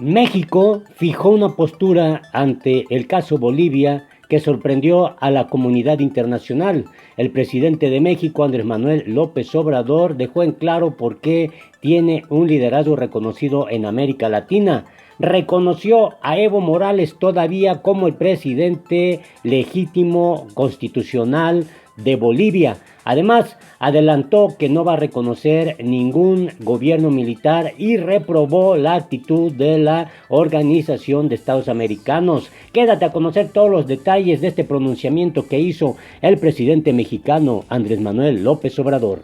México fijó una postura ante el caso Bolivia que sorprendió a la comunidad internacional. El presidente de México, Andrés Manuel López Obrador, dejó en claro por qué tiene un liderazgo reconocido en América Latina. Reconoció a Evo Morales todavía como el presidente legítimo constitucional de Bolivia. Además, adelantó que no va a reconocer ningún gobierno militar y reprobó la actitud de la Organización de Estados Americanos. Quédate a conocer todos los detalles de este pronunciamiento que hizo el presidente mexicano Andrés Manuel López Obrador.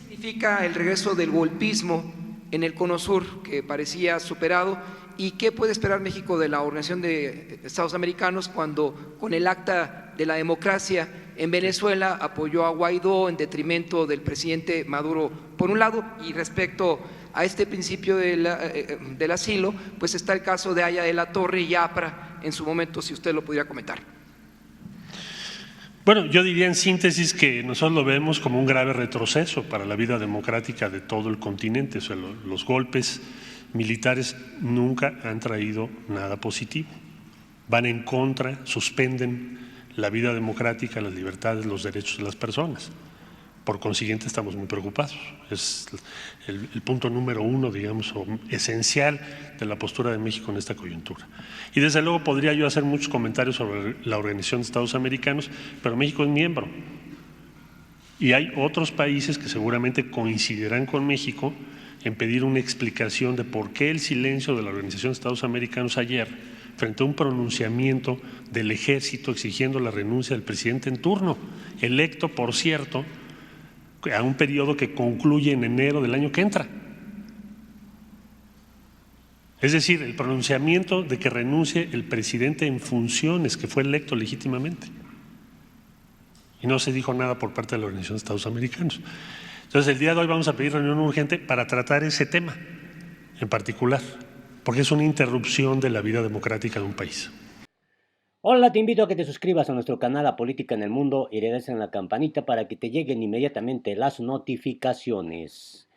Significa el regreso del golpismo en el Cono Sur, que parecía superado. ¿Y qué puede esperar México de la Organización de Estados Americanos cuando con el Acta de la Democracia en Venezuela apoyó a Guaidó en detrimento del presidente Maduro por un lado? Y respecto a este principio del asilo, pues está el caso de Haya de la Torre y APRA en su momento, si usted lo pudiera comentar. Bueno, yo diría en síntesis que nosotros lo vemos como un grave retroceso para la vida democrática de todo el continente. O sea, los golpes militares nunca han traído nada positivo. Van en contra, suspenden la vida democrática, las libertades, los derechos de las personas. Por consiguiente, estamos muy preocupados. Es el punto número uno, digamos, esencial de la postura de México en esta coyuntura. Y desde luego podría yo hacer muchos comentarios sobre la Organización de Estados Americanos, pero México es miembro. Y hay otros países que seguramente coincidirán con México en pedir una explicación de por qué el silencio de la Organización de Estados Americanos ayer, frente a un pronunciamiento del ejército exigiendo la renuncia del presidente en turno, electo, por cierto, a un periodo que concluye en enero del año que entra. Es decir, el pronunciamiento de que renuncie el presidente en funciones, que fue electo legítimamente. Y no se dijo nada por parte de la Organización de Estados Americanos. Entonces, el día de hoy vamos a pedir reunión urgente para tratar ese tema en particular, porque es una interrupción de la vida democrática de un país. Hola, te invito a que te suscribas a nuestro canal A Política en el Mundo y le des en la campanita para que te lleguen inmediatamente las notificaciones.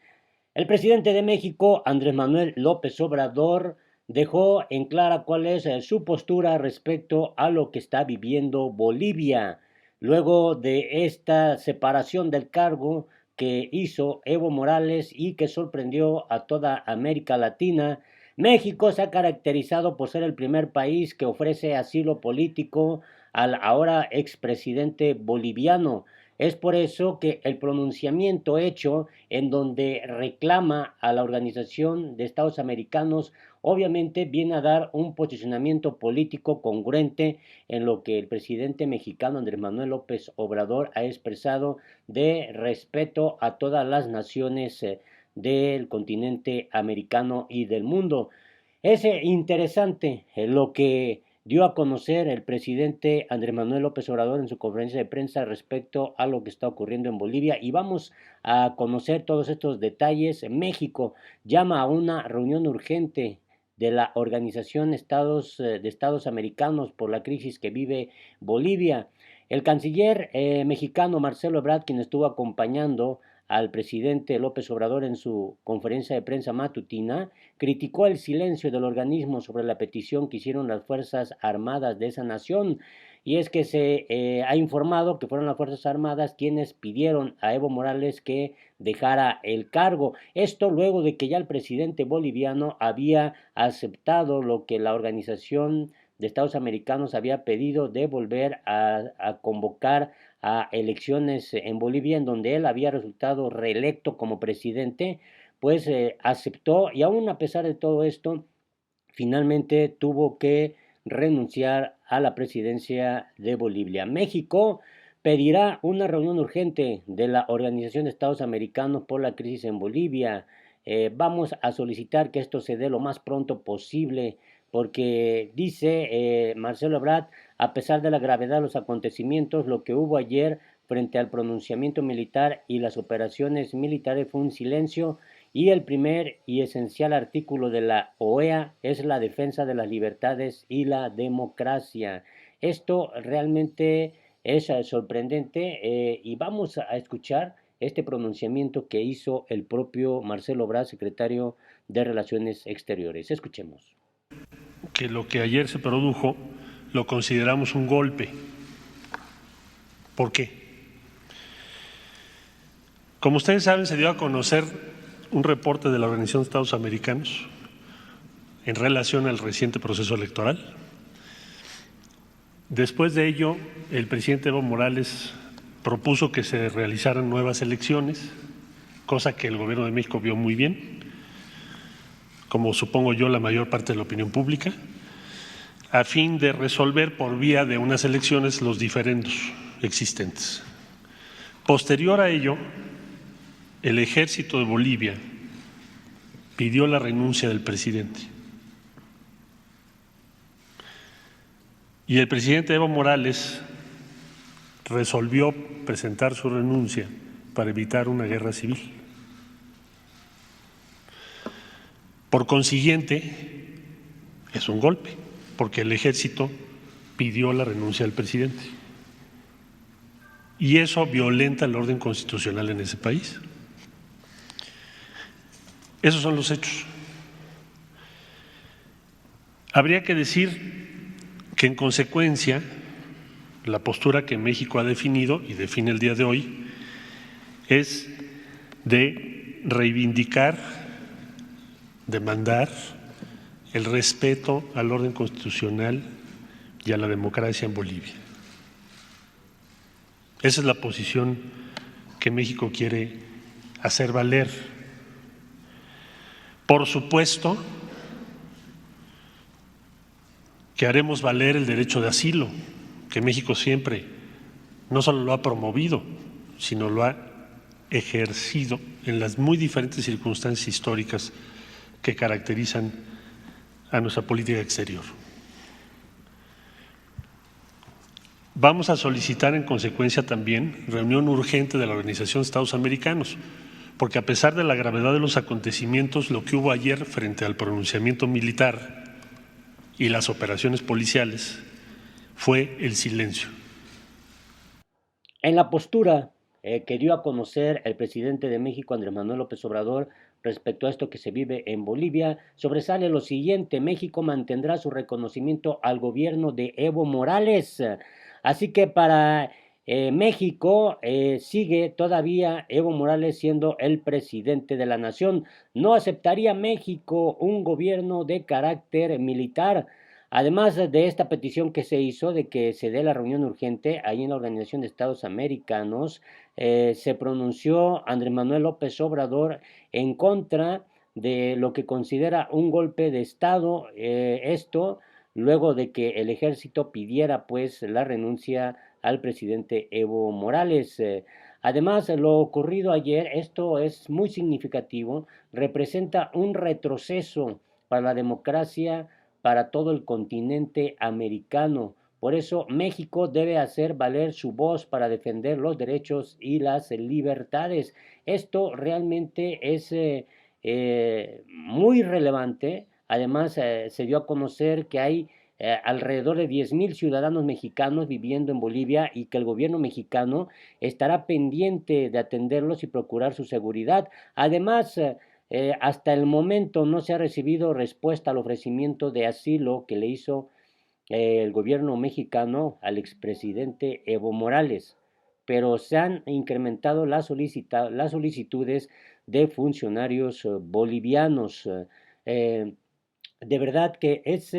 El presidente de México, Andrés Manuel López Obrador, dejó en clara cuál es su postura respecto a lo que está viviendo Bolivia, luego de esta separación del cargo que hizo Evo Morales y que sorprendió a toda América Latina. México se ha caracterizado por ser el primer país que ofrece asilo político al ahora expresidente boliviano. Es por eso que el pronunciamiento hecho en donde reclama a la Organización de Estados Americanos obviamente viene a dar un posicionamiento político congruente en lo que el presidente mexicano Andrés Manuel López Obrador ha expresado de respeto a todas las naciones del continente americano y del mundo. Es interesante lo que dio a conocer el presidente Andrés Manuel López Obrador en su conferencia de prensa respecto a lo que está ocurriendo en Bolivia y vamos a conocer todos estos detalles. México llama a una reunión urgente de la Organización de Estados Americanos por la crisis que vive Bolivia. El canciller mexicano Marcelo Ebrard, quien estuvo acompañando al presidente López Obrador en su conferencia de prensa matutina, criticó el silencio del organismo sobre la petición que hicieron las Fuerzas Armadas de esa nación. Y es que se ha informado que fueron las Fuerzas Armadas quienes pidieron a Evo Morales que dejara el cargo. Esto luego de que ya el presidente boliviano había aceptado lo que la Organización de Estados Americanos había pedido de volver a convocar a elecciones en Bolivia, en donde él había resultado reelecto como presidente, pues aceptó y aún a pesar de todo esto, finalmente tuvo que renunciar a la presidencia de Bolivia. México pedirá una reunión urgente de la Organización de Estados Americanos por la crisis en Bolivia. Vamos a solicitar que esto se dé lo más pronto posible, porque dice Marcelo Ebrard, a pesar de la gravedad de los acontecimientos, lo que hubo ayer frente al pronunciamiento militar y las operaciones militares fue un silencio y el primer y esencial artículo de la OEA es la defensa de las libertades y la democracia. Esto realmente es sorprendente y vamos a escuchar este pronunciamiento que hizo el propio Marcelo Ebrard, secretario de Relaciones Exteriores. Escuchemos. Que lo que ayer se produjo lo consideramos un golpe. ¿Por qué? Como ustedes saben, se dio a conocer un reporte de la Organización de Estados Americanos en relación al reciente proceso electoral. Después de ello, el presidente Evo Morales propuso que se realizaran nuevas elecciones, cosa que el Gobierno de México vio muy bien, como supongo yo la mayor parte de la opinión pública, a fin de resolver por vía de unas elecciones los diferendos existentes. Posterior a ello, el ejército de Bolivia pidió la renuncia del presidente. Y el presidente Evo Morales resolvió presentar su renuncia para evitar una guerra civil. Por consiguiente, es un golpe, porque el ejército pidió la renuncia del presidente. Y eso violenta el orden constitucional en ese país. Esos son los hechos. Habría que decir que en consecuencia la postura que México ha definido y define el día de hoy es de reivindicar, demandar el respeto al orden constitucional y a la democracia en Bolivia. Esa es la posición que México quiere hacer valer. Por supuesto que haremos valer el derecho de asilo, que México siempre no solo lo ha promovido, sino lo ha ejercido en las muy diferentes circunstancias históricas que caracterizan a nuestra política exterior. Vamos a solicitar en consecuencia también reunión urgente de la Organización de Estados Americanos, porque a pesar de la gravedad de los acontecimientos, lo que hubo ayer frente al pronunciamiento militar y las operaciones policiales fue el silencio. En la postura que dio a conocer el presidente de México, Andrés Manuel López Obrador, respecto a esto que se vive en Bolivia, sobresale lo siguiente: México mantendrá su reconocimiento al gobierno de Evo Morales. Así que para México sigue todavía Evo Morales siendo el presidente de la nación. No aceptaría México un gobierno de carácter militar. Además de esta petición que se hizo de que se dé la reunión urgente ahí en la Organización de Estados Americanos, se pronunció Andrés Manuel López Obrador en contra de lo que considera un golpe de Estado, esto luego de que el ejército pidiera pues la renuncia al presidente Evo Morales. Además, lo ocurrido ayer, esto es muy significativo, representa un retroceso para la democracia, para todo el continente americano. Por eso México debe hacer valer su voz para defender los derechos y las libertades. Esto realmente es muy relevante. Además, se dio a conocer que hay alrededor de 10,000 ciudadanos mexicanos viviendo en Bolivia y que el gobierno mexicano estará pendiente de atenderlos y procurar su seguridad. Además, hasta el momento no se ha recibido respuesta al ofrecimiento de asilo que le hizo el gobierno mexicano al expresidente Evo Morales, pero se han incrementado las solicitudes de funcionarios bolivianos. De verdad que es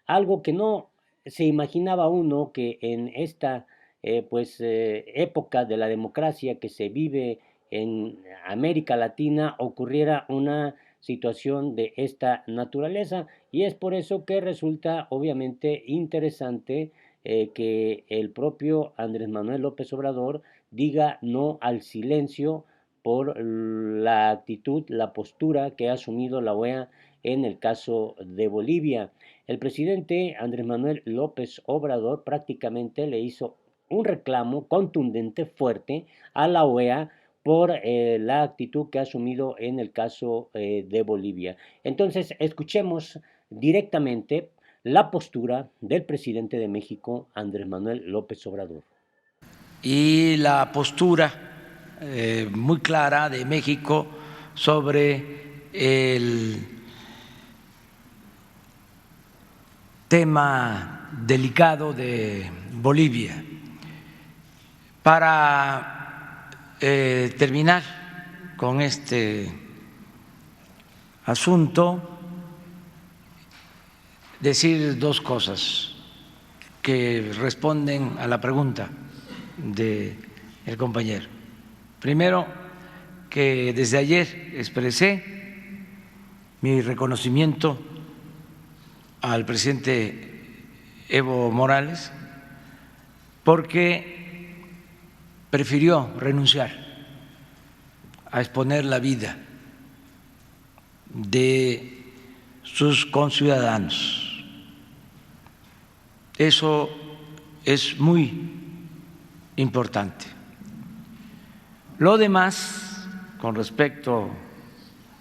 algo que no se imaginaba uno, que en esta época de la democracia que se vive en América Latina ocurriera una situación de esta naturaleza, y es por eso que resulta obviamente interesante que el propio Andrés Manuel López Obrador diga no al silencio por la actitud, la postura que ha asumido la OEA en el caso de Bolivia. El presidente Andrés Manuel López Obrador prácticamente le hizo un reclamo contundente, fuerte, a la OEA por la actitud que ha asumido en el caso de Bolivia. Entonces, escuchemos directamente la postura del presidente de México, Andrés Manuel López Obrador. Y la postura muy clara de México sobre el tema delicado de Bolivia. Para terminar con este asunto, decir dos cosas que responden a la pregunta del compañero. Primero, que desde ayer expresé mi reconocimiento al presidente Evo Morales porque prefirió renunciar a exponer la vida de sus conciudadanos. Eso es muy importante. Lo demás, con respecto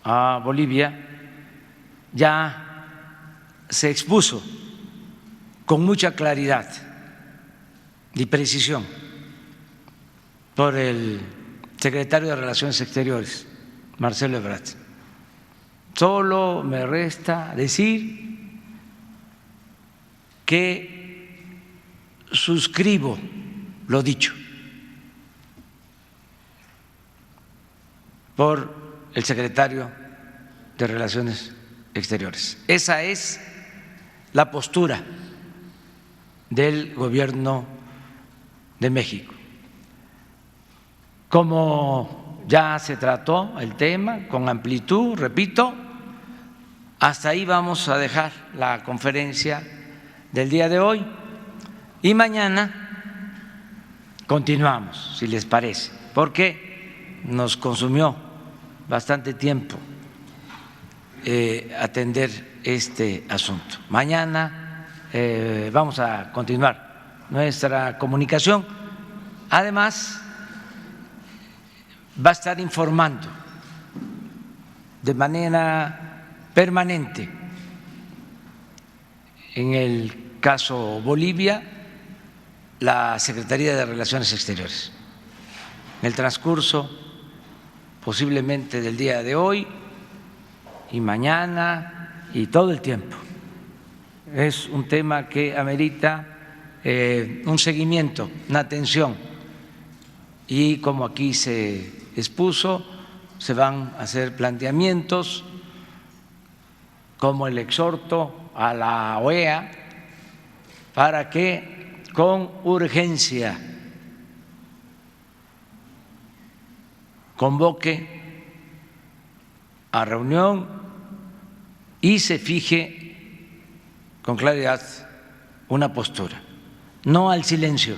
a Bolivia, ya se expuso con mucha claridad y precisión por el secretario de Relaciones Exteriores, Marcelo Ebrard. Solo me resta decir que suscribo lo dicho por el secretario de Relaciones Exteriores. Esa es la postura del Gobierno de México. Como ya se trató el tema con amplitud, repito, hasta ahí vamos a dejar la conferencia del día de hoy y mañana continuamos, si les parece, porque nos consumió bastante tiempo atender este asunto. Mañana vamos a continuar nuestra comunicación. Además, va a estar informando de manera permanente. En el caso Bolivia, la Secretaría de Relaciones Exteriores. En el transcurso posiblemente del día de hoy y mañana y todo el tiempo. Es un tema que amerita un seguimiento, una atención, y como aquí se expuso, se van a hacer planteamientos como el exhorto a la OEA para que con urgencia convoque a reunión y se fije con claridad una postura, no al silencio.